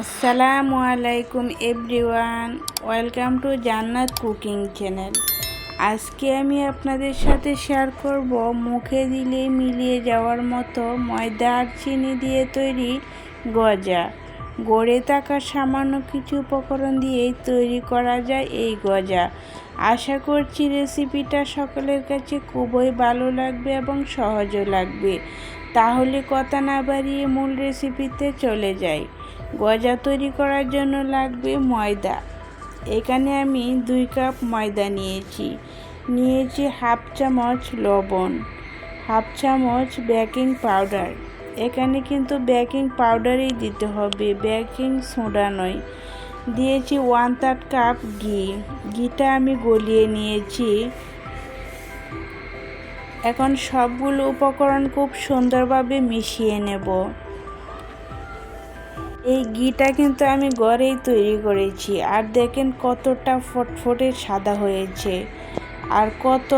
আসসালামু আলাইকুম everyone, welcome to জান্নাত কুকিং চ্যানেল। আজকে আমি আপনাদের সাথে শেয়ার করব মুখে দিলে মিলিয়ে যাওয়ার মতো ময়দা আর চিনি দিয়ে তৈরি গজা। গড়ে থাকা সামান্য কিছু উপকরণ দিয়েই তৈরি করা যায় এই গজা। আশা করছি রেসিপিটা সকলের কাছে খুবই ভালো লাগবে এবং সহজও লাগবে। তাহলে কথা না বাড়িয়ে মূল রেসিপিতে চলে যাই। গজা তৈরি করার জন্য লাগবে ময়দা। এখানে আমি 2 কাপ ময়দা নিয়েছি হাফ চামচ লবণ, হাফ চামচ বেকিং পাউডার। এখানে কিন্তু বেকিং পাউডারই দিতে হবে, বেকিং সোডা নয়। দিয়েছি 1/3 কাপ ঘিটা আমি গলিয়ে নিয়েছি। এখন সবগুলো উপকরণ খুব সুন্দরভাবে মিশিয়ে নেব। এই ঘিটা কিন্তু আমি ঘরেই তৈরি করেছি, আর দেখেন কতটা ফটফটে সাদা হয়েছে আর কত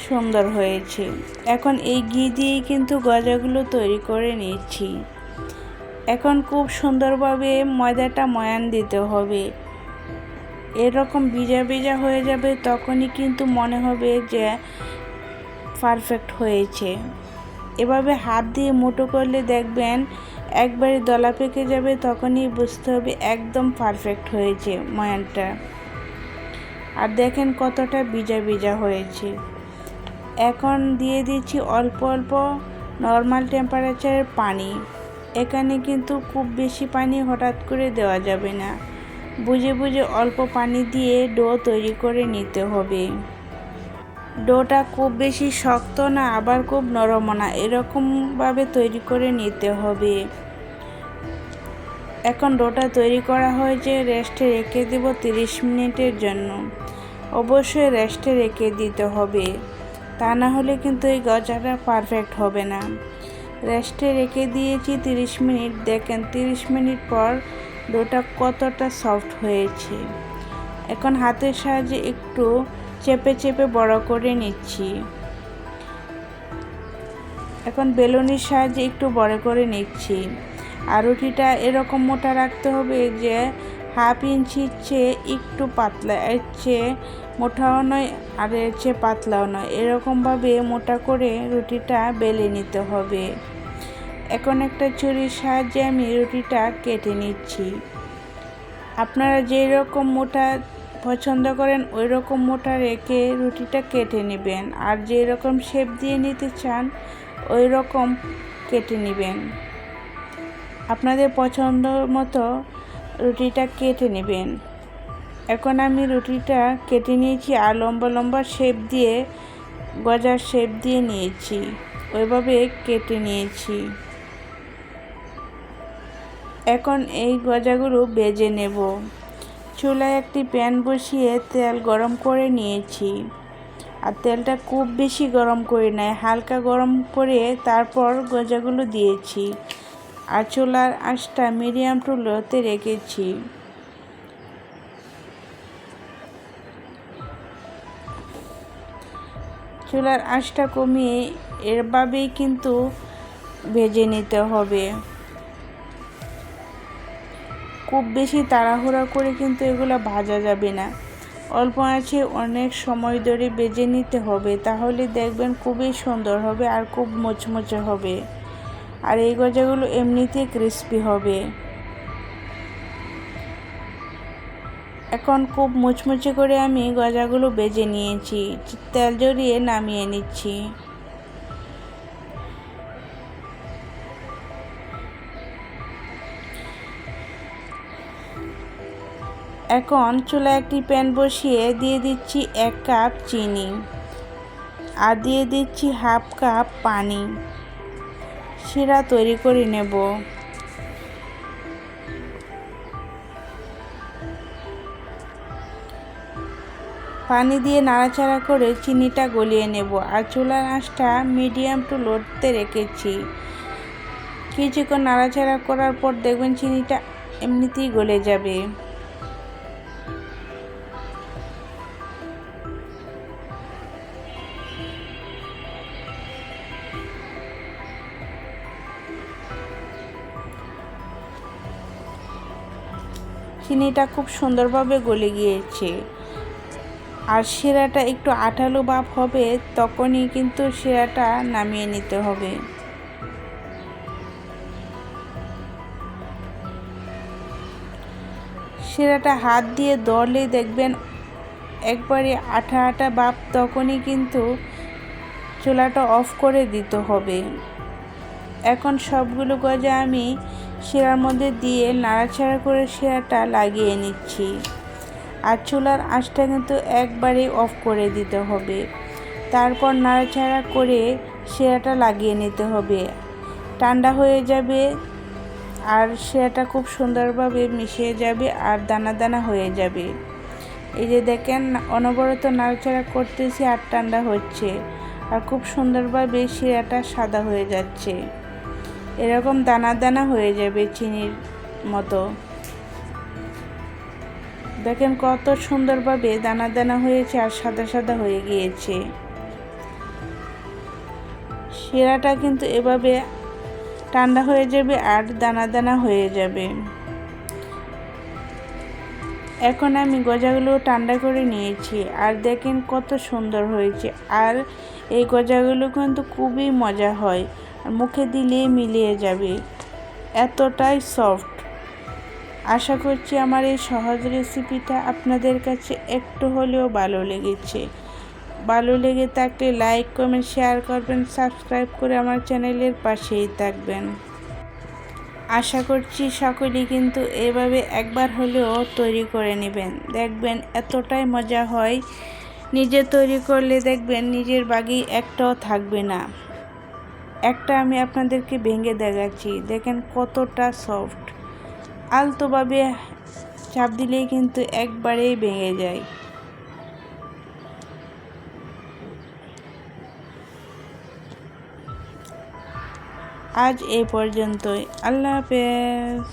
সুন্দর হয়েছে। এখন এই ঘি দিয়েই কিন্তু গজাগুলো তৈরি করে নিচ্ছি। এখন খুব সুন্দরভাবে ময়দাটা ময়ান দিতে হবে। এরকম ভিজা ভিজা হয়ে যাবে, তখনই কিন্তু মনে হবে যে পারফেক্ট হয়েছে। এভাবে হাত দিয়ে মুঠো করলে দেখবেন একবারে দলা পেকে যাবে, তখনই বুঝতে হবে একদম পারফেক্ট হয়েছে ময়ানটা। আর দেখেন কতটা ভিজা ভিজা হয়েছে। এখন দিয়ে দিচ্ছি অল্প অল্প নর্মাল টেম্পারেচারের পানি। এখানে কিন্তু খুব বেশি পানি হঠাৎ করে দেওয়া যাবে না, বুঝে বুঝে অল্প পানি দিয়ে ডো তৈরি করে নিতে হবে। ডোটা খুব বেশি শক্ত না, আবার খুব নরমও না, এরকমভাবে তৈরি করে নিতে হবে। এখন ডোটা তৈরি করা হয়েছে, রেস্টে রেখে দেব 30 মিনিটের জন্য। অবশ্যই রেস্টে রেখে দিতে হবে, তা না হলে কিন্তু এই গজাটা পারফেক্ট হবে না। রেস্টে রেখে দিয়েছি 30 মিনিট। দেখেন 30 মিনিট পর ডোটা কতটা সফট হয়েছে। এখন হাতের সাহায্যে একটু চেপে চেপে বড় করে নিচ্ছি। এখন বেলুনির সাহায্যে একটু বড় করে নিচ্ছি। আর রুটিটা এরকম মোটা রাখতে হবে যে 1/2 ইঞ্চির চেয়ে একটু পাতলা, এর চেয়ে মোটাও নয় আর এর চেয়ে পাতলাও নয়, এরকমভাবে মোটা করে রুটিটা বেলে নিতে হবে। এখন একটা ছুরির সাহায্যে আমি রুটিটা কেটে নিচ্ছি। আপনারা যেই রকম মোটা পছন্দ করেন ওই রকম মোটা রেখে রুটিটা কেটে নেবেন, আর যেই রকম শেপ দিয়ে নিতে চান ওই রকম কেটে নেবেন। আপনাদের পছন্দ মতো রুটিটা কেটে নেবেন। এখন আমি রুটিটা কেটে নিয়েছি আর লম্বা লম্বা শেপ দিয়ে, গজার শেপ দিয়ে নিয়েছি, ওইভাবে কেটে নিয়েছি। এখন এই গজাগুলো ভেজে নেব। চুলায় একটি প্যান বসিয়ে তেল গরম করে নিয়েছি, আর তেলটা খুব বেশি গরম করে নাই, হালকা গরম করে তারপর গজাগুলো দিয়েছি। আর চুলার আঁচটা মিডিয়াম টু লোতে রেখেছি। চুলার আঁচটা কমিয়ে এভাবেই কিন্তু ভেজে নিতে হবে। খুব বেশি তাড়াহুড়া করে কিন্তু এগুলো ভাজা যাবে না, অল্প আঁচে অনেক সময় ধরে ভেজে নিতে হবে, তাহলে দেখবেন খুবই সুন্দর হবে আর খুব মুচমুচে হবে। আর এই গজাগুলো এমনিতেই ক্রিস্পি হবে। এখন খুব মুচমুচে করে আমি গজাগুলো ভেজে নিয়েছি, তেল জড়িয়ে নামিয়ে নিচ্ছি। এখন চুলায় একটি প্যান বসিয়ে দিয়ে দিচ্ছি 1 কাপ চিনি, আর দিয়ে দিচ্ছি 1/2 কাপ পানি। শিরা তৈরি করে নেব। পানি দিয়ে নাড়াচাড়া করে চিনিটা গলিয়ে নেব, আর চুলার আঁচটা মিডিয়াম টু লোতে রেখেছি। কিছুক্ষণ নাড়াচাড়া করার পর দেখবেন চিনিটা এমনিতেই গলে যাবে। চিনিটা খুব সুন্দরভাবে গলে গিয়েছে। আর শিরাটা একটু আঠালো ভাব হবে, তখনই কিন্তু শিরাটা নামিয়ে নিতে হবে। শিরাটা হাত দিয়ে দলে দেখবেন একবারে আঠা আঠা ভাব, তখনই কিন্তু চুলাটা অফ করে দিতে হবে। এখন সবগুলো গজা আমি শিরার মধ্যে দিয়ে নাড়াচাড়া করে শিরাটা লাগিয়ে নিচ্ছি। আর চুলার আঁচটা কিন্তু একবারে অফ করে দিতে হবে। তারপর নাড়াচাড়া করে শিরাটা লাগিয়ে নিতে হবে। ঠান্ডা হয়ে যাবে আর শিরাটা খুব সুন্দরভাবে মিশিয়ে যাবে আর দানা দানা হয়ে যাবে। এই যে দেখেন, অনবরত নাড়াচাড়া করতেছি আর ঠান্ডা হচ্ছে আর খুব সুন্দরভাবে শিরাটা সাদা হয়ে যাচ্ছে। এরকম দানা দানা হয়ে যাবে চিনির মতো। দেখেন কত সুন্দরভাবে দানা দানা হয়েছে আর সাদা সাদা হয়ে গিয়েছে। শিরাটা কিন্তু এভাবে ঠান্ডা হয়ে যাবে আর দানা দানা হয়ে যাবে। এখন আমি গজাগুলো ঠান্ডা করে নিয়েছি আর দেখেন কত সুন্দর হয়েছে। আর এই গজাগুলো কিন্তু খুবই মজা হয় আর মুখে দিলে মিলিয়ে যাবে, এতটাই সফট। আশা করছি আমার এই সহজ রেসিপিটা আপনাদের কাছে একটু হলেও ভালো লেগেছে। ভালো লেগে থাকলে লাইক কমেন্ট শেয়ার করবেন, সাবস্ক্রাইব করে আমার চ্যানেলের পাশেই থাকবেন। আশা করছি সকলেই কিন্তু এভাবে একবার হলেও তৈরি করে নেবেন, দেখবেন এতটাই মজা হয়। নিজে তৈরি করলে দেখবেন নিজের বাগি একটাও থাকবে না। একটা আমি আপনাদেরকে ভেঙে দেখাচ্ছি, দেখেন কতটা সফট। আলতোভাবে চাপ দিলেই কিন্তু একবারেই ভেঙে যায়। আজ এই পর্যন্তই। আল্লাহ হাফেজ।